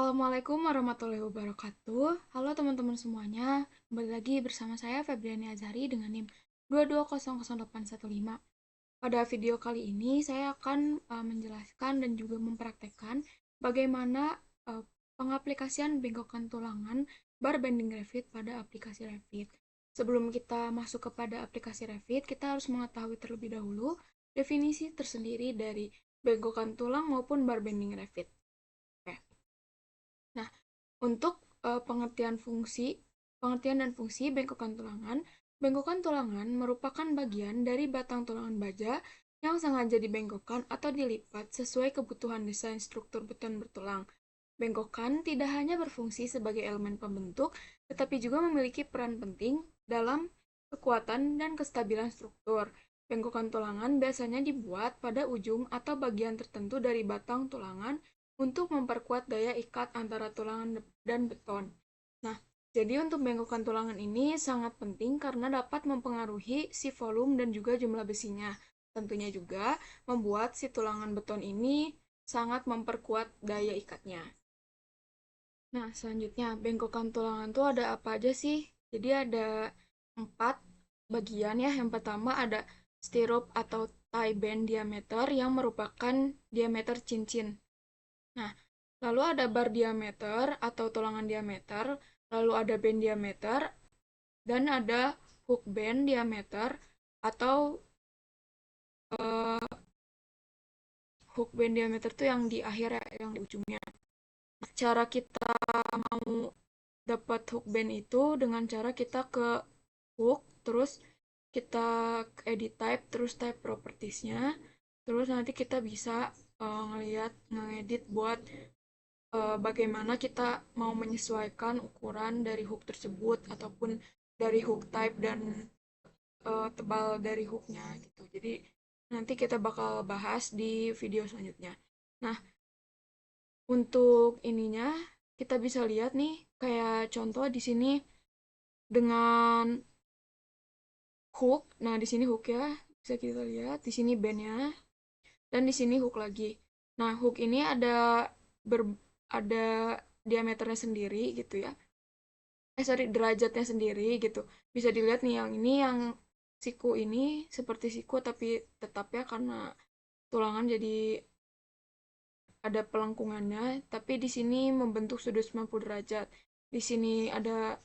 Assalamualaikum warahmatullahi wabarakatuh. Halo teman-teman semuanya, kembali lagi bersama saya Febriani Azhari dengan NIM 2200815. Pada video kali ini saya akan menjelaskan dan juga mempraktekkan bagaimana pengaplikasian bengkokan tulangan bar bending Revit pada aplikasi Revit. Sebelum kita masuk kepada aplikasi Revit, kita harus mengetahui terlebih dahulu definisi tersendiri dari bengkokan tulang maupun bar bending Revit. Oke. Nah, untuk pengertian dan fungsi bengkokan tulangan merupakan bagian dari batang tulangan baja yang sengaja dibengkokkan atau dilipat sesuai kebutuhan desain struktur beton bertulang. Bengkokan tidak hanya berfungsi sebagai elemen pembentuk, tetapi juga memiliki peran penting dalam kekuatan dan kestabilan struktur. Bengkokan tulangan biasanya dibuat pada ujung atau bagian tertentu dari batang tulangan untuk memperkuat daya ikat antara tulangan dan beton. Nah, jadi untuk bengkokan tulangan ini sangat penting karena dapat mempengaruhi si volume dan juga jumlah besinya. Tentunya juga membuat si tulangan beton ini sangat memperkuat daya ikatnya. Nah, selanjutnya bengkokan tulangan tuh ada apa aja sih? Jadi ada 4 bagian ya. Yang pertama ada stirrup atau tie band diameter yang merupakan diameter cincin. Nah, lalu ada bar diameter atau tulangan diameter, lalu ada band diameter, dan ada hook band diameter atau hook band diameter tuh yang di akhir ya, yang di ujungnya. Cara kita mau dapat hook band itu dengan cara kita ke hook, terus kita edit type, terus type propertiesnya, terus nanti kita bisa ngedit buat bagaimana kita mau menyesuaikan ukuran dari hook tersebut ataupun dari hook type dan tebal dari hooknya gitu. Jadi nanti kita bakal bahas di video selanjutnya. Nah, untuk ininya kita bisa lihat nih kayak contoh di sini dengan hook. Nah, di sini hook ya. Bisa kita lihat di sini bandnya dan di sini hook lagi. Nah, hook ini ada diameternya sendiri gitu ya. Sorry, derajatnya sendiri gitu. Bisa dilihat nih yang ini yang siku ini seperti siku tapi tetap ya karena tulangan jadi ada pelengkungannya, tapi di sini membentuk sudut 90 derajat. Di sini ada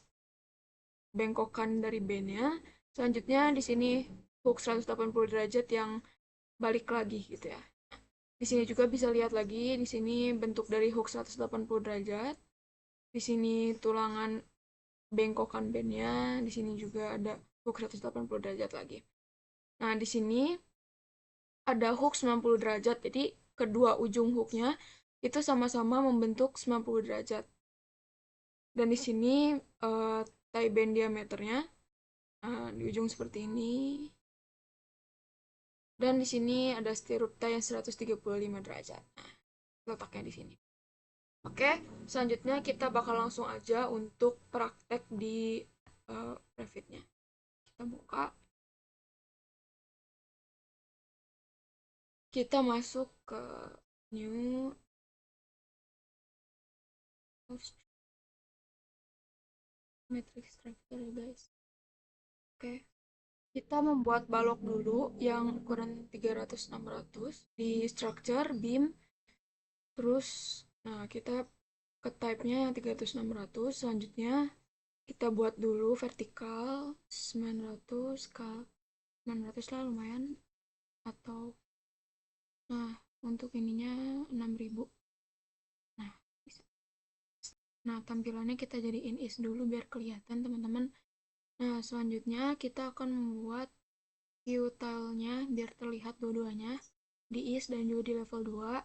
bengkokan dari bandnya. Selanjutnya di sini hook 180 derajat yang balik lagi gitu ya. Di sini juga bisa lihat lagi, di sini bentuk dari hook 180 derajat. Di sini tulangan bengkokan bandnya, di sini juga ada hook 180 derajat lagi. Nah, di sini ada hook 90 derajat, jadi kedua ujung hooknya itu sama-sama membentuk 90 derajat. Dan di sini tie band diameternya di ujung seperti ini. Dan di sini ada stirrup tie yang 135 derajat. Nah, letaknya di sini. Oke, selanjutnya kita bakal langsung aja untuk praktek di Revit-nya. Kita buka. Kita masuk ke new matrix structure ya guys. Oke, kita membuat balok dulu yang ukuran 300-600 di structure beam. Terus, nah kita ke type-nya yang 300-600. Selanjutnya kita buat dulu vertikal 900 ke 900 lah lumayan. Atau, nah untuk ininya 6000. Nah, nah tampilannya kita jadiin is dulu biar kelihatan teman-teman. Nah, selanjutnya kita akan membuat view tile-nya biar terlihat dua-duanya di is dan juga di level 2.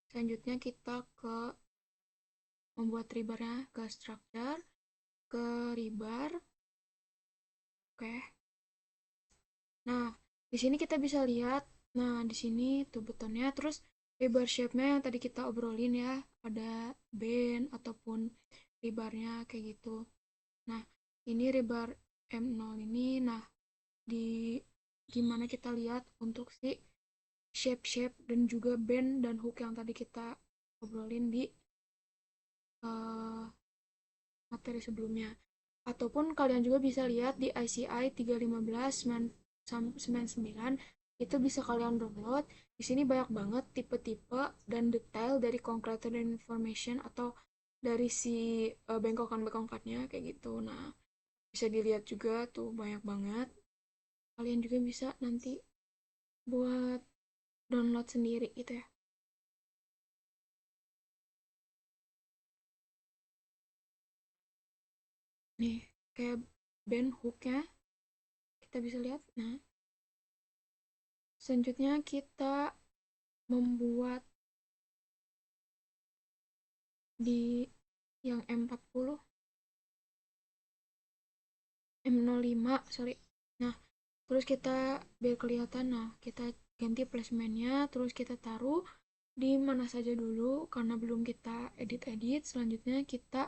Selanjutnya kita ke membuat rebar-nya ke structure, ke rebar. Oke. Nah, di sini kita bisa lihat, nah di sini tuh betonnya, terus rebar shape-nya yang tadi kita obrolin ya, ada band ataupun rebarnya kayak gitu. Nah, ini rebar M0 ini, nah di gimana kita lihat untuk si shape-shape dan juga band dan hook yang tadi kita obrolin di uh, materi sebelumnya. Ataupun kalian juga bisa lihat di ICI 31599 itu bisa kalian download. Di sini banyak banget tipe-tipe dan detail dari concreted information atau dari si bengkokan-bengkokannya kayak gitu. Nah, bisa dilihat juga tuh banyak banget. Kalian juga bisa nanti buat download sendiri gitu ya. Nih, kayak band hooknya kita bisa lihat. Nah, selanjutnya kita membuat di yang M40 M05 sorry. Nah, terus kita biar kelihatan, nah kita ganti placementnya, terus kita taruh di mana saja dulu karena belum kita edit-edit. Selanjutnya kita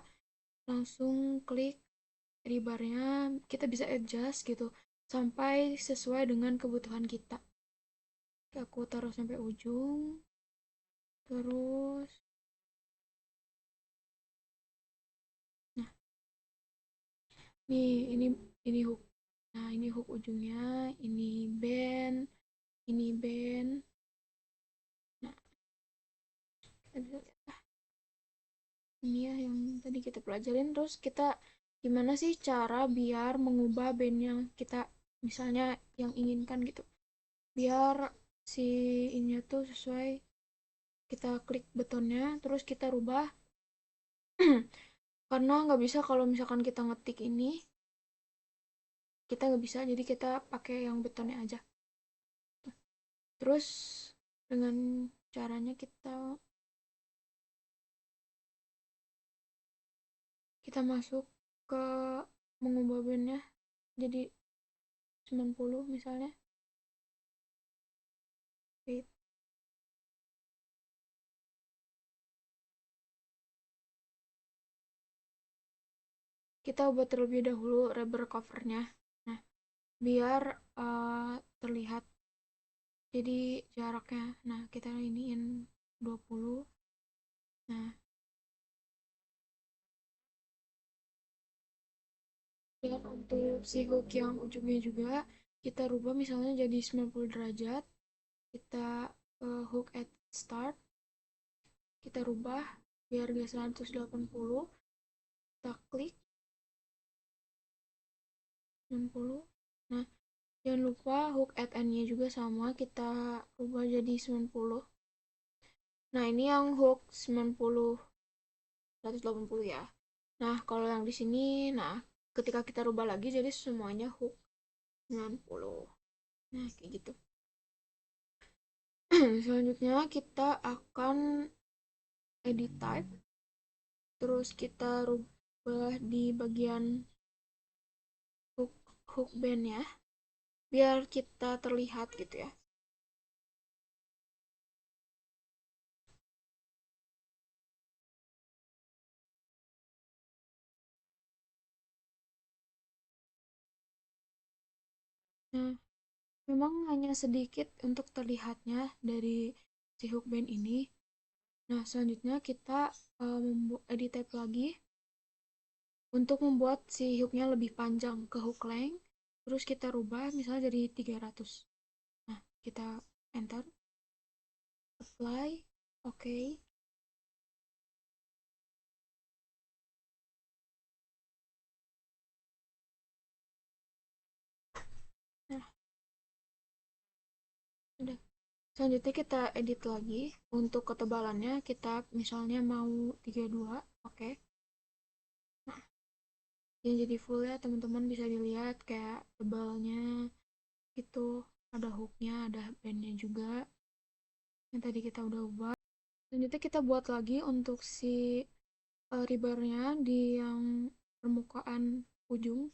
langsung klik di barnya, kita bisa adjust gitu sampai sesuai dengan kebutuhan kita. Aku taruh sampai ujung, terus nah nih ini hook. Nah, ini hook ujungnya, ini band. Nah, kita bisa lihat ini ya yang tadi kita pelajarin. Terus kita gimana sih cara biar mengubah band yang kita misalnya yang inginkan gitu, biar si ini tuh sesuai. Kita klik betonnya terus kita rubah. Karena nggak bisa kalau misalkan kita ngetik ini, kita nggak bisa, jadi kita pakai yang betonnya aja. Terus dengan caranya kita masuk ke mengubah bandnya jadi 90 misalnya. Wait. Kita ubah terlebih dahulu rubber covernya. Nah, biar terlihat jadi jaraknya. Nah, kita iniin 20. Nah, dan untuk si hook yang ujungnya juga kita rubah misalnya jadi 90 derajat. Kita hook at start, kita rubah biar dia 180. Kita klik 60. Nah, jangan lupa hook at end-nya juga sama, kita rubah jadi 90. Nah, ini yang hook 90 180 ya. Nah, kalau yang di sini, nah ketika kita rubah lagi jadi semuanya hook 90. Nah, kayak gitu. Selanjutnya kita akan edit type. Terus kita rubah di bagian hook hook band ya, biar kita terlihat gitu ya. Nah, memang hanya sedikit untuk terlihatnya dari si hook band ini. Nah, selanjutnya kita edit type lagi untuk membuat si hooknya lebih panjang ke hook length. Terus kita rubah misalnya jadi 300. Nah, kita enter, apply, oke. Okay. Nah, udah. Selanjutnya kita edit lagi. Untuk ketebalannya kita misalnya mau 32, oke. Okay. Nah, yang jadi full ya teman-teman, bisa dilihat kayak tebalnya itu, ada hooknya, ada bandnya juga yang tadi kita udah ubah. Selanjutnya kita buat lagi untuk si ribarnya di yang permukaan ujung.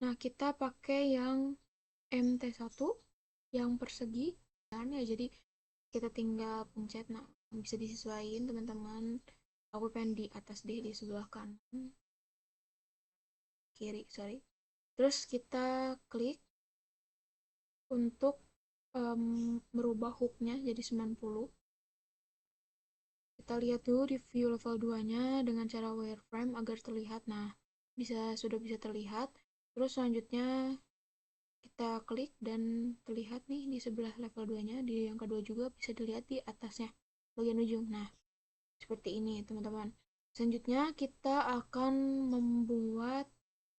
Nah, kita pakai yang MT1 yang persegi kan ya, jadi kita tinggal pencet. Nah, bisa disesuaikan teman-teman. Aku pengen di atas deh, di sebelah kanan kiri sorry. Terus kita klik untuk merubah hooknya jadi 90. Kita lihat dulu di view level 2-nya dengan cara wireframe agar terlihat. Nah, sudah bisa terlihat. Terus selanjutnya kita klik dan terlihat nih di sebelah level 2-nya, di yang kedua juga bisa dilihat di atasnya, bagian ujung. Nah, seperti ini teman-teman. Selanjutnya kita akan membuat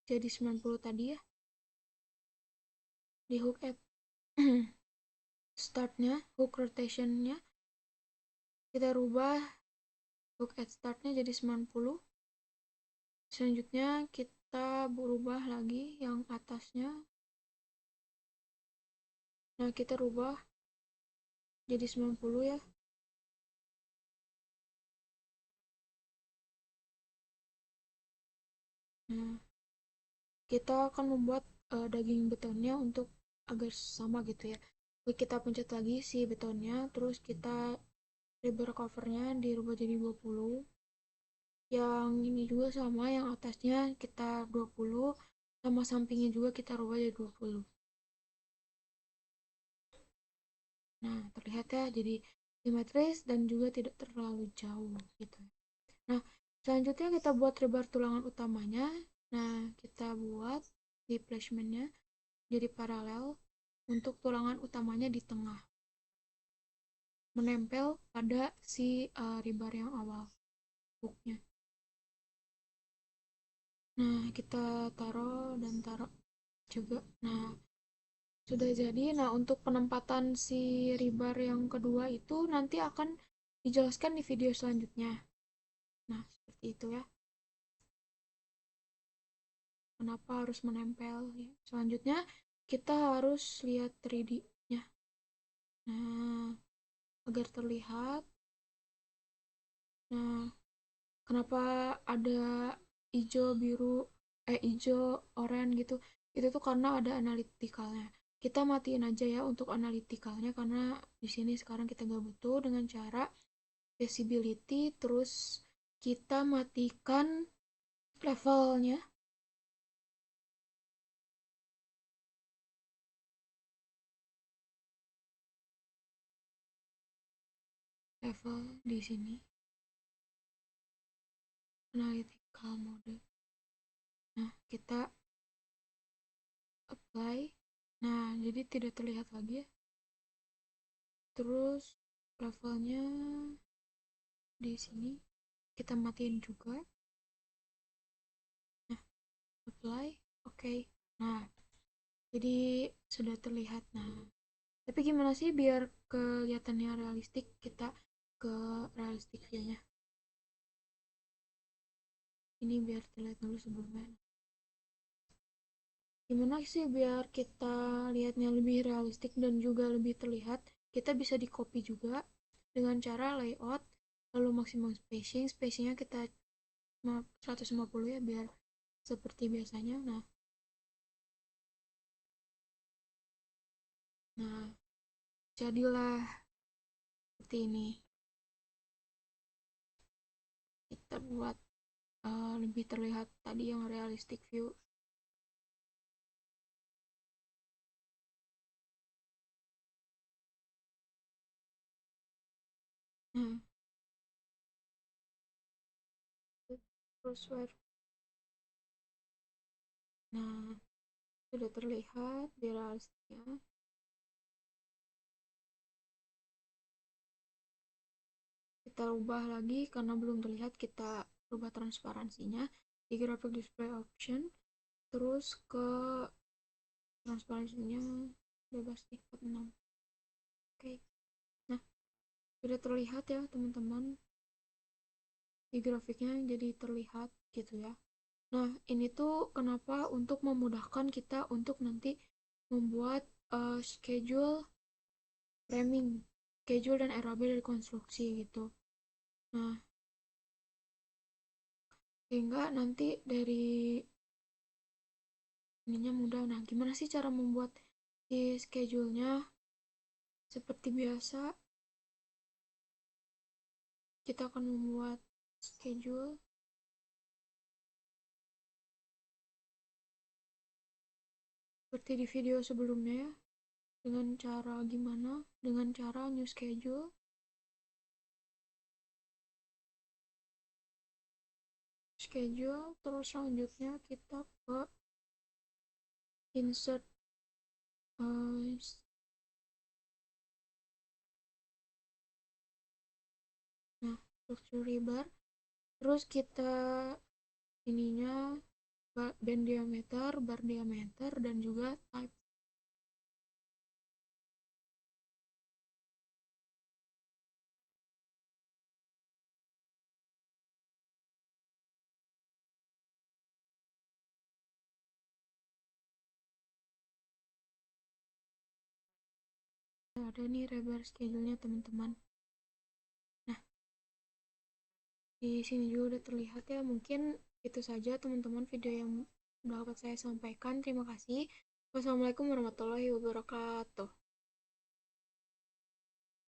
jadi 90 tadi ya, di hook at startnya, hook rotationnya kita rubah hook at startnya jadi 90. Selanjutnya kita berubah lagi yang atasnya. Nah, kita rubah jadi 90 ya. Nah, kita akan membuat daging betonnya untuk agar sama gitu ya. Oke, kita pencet lagi si betonnya, terus kita lebar covernya dirubah jadi 20. Yang ini juga sama, yang atasnya kita 20, sama sampingnya juga kita rubah jadi 20. Nah, terlihat ya, jadi simetris dan juga tidak terlalu jauh gitu. Nah, selanjutnya kita buat rebar tulangan utamanya. Nah, kita buat di placementnya jadi paralel untuk tulangan utamanya di tengah, menempel pada si rebar yang awal hooknya. Nah, kita taruh dan taruh juga. Nah, sudah jadi. Nah, untuk penempatan si rebar yang kedua itu nanti akan dijelaskan di video selanjutnya. Nah, seperti itu ya. Kenapa harus menempel ya. Selanjutnya kita harus lihat 3D-nya. Nah, agar terlihat. Nah, kenapa ada hijau, biru, hijau, oranye gitu. Itu tuh karena ada analyticalnya. Kita matiin aja ya untuk analyticalnya karena di sini sekarang kita nggak butuh, dengan cara visibility, terus kita matikan levelnya. Level di sini analytical mode. Nah, kita apply. Nah, jadi tidak terlihat lagi ya. Terus levelnya di sini kita matiin juga. Nah, apply. Oke. Nah, jadi sudah terlihat. Nah, tapi gimana sih biar kelihatannya realistik? Kita ke realistic view-nya. Ini biar terlihat dulu sebelumnya. Gimana sih biar kita lihatnya lebih realistik dan juga lebih terlihat? Kita bisa di copy juga dengan cara layout, lalu maksimum spacing. Spacingnya kita 150 ya biar seperti biasanya. Nah, jadilah seperti ini. Kita buat lebih terlihat tadi yang realistic view. Nah, terus nah, sudah terlihat di realistiknya. Kita ubah lagi karena belum terlihat, kita ubah transparansinya di graphic display option, terus ke transparansinya bebas di 46. Oke. Nah, sudah terlihat ya teman-teman, di grafiknya jadi terlihat gitu ya. Nah, ini tuh kenapa, untuk memudahkan kita untuk nanti membuat schedule framing, schedule dan RAB dari konstruksi gitu. Nah, sehingga nanti dari ininya mudah. Nah, gimana sih cara membuat di schedule-nya? Seperti biasa, kita akan membuat schedule seperti di video sebelumnya ya. Dengan cara gimana? Dengan cara new schedule. schedule, terus selanjutnya kita ke insert uh, nah structure bar, terus kita ininya band diameter, bar diameter, dan juga type. Ada nih rebar schedule-nya teman-teman. Nah, di sini juga udah terlihat ya. Mungkin itu saja teman-teman video yang dapat saya sampaikan. Terima kasih. Wassalamualaikum warahmatullahi wabarakatuh.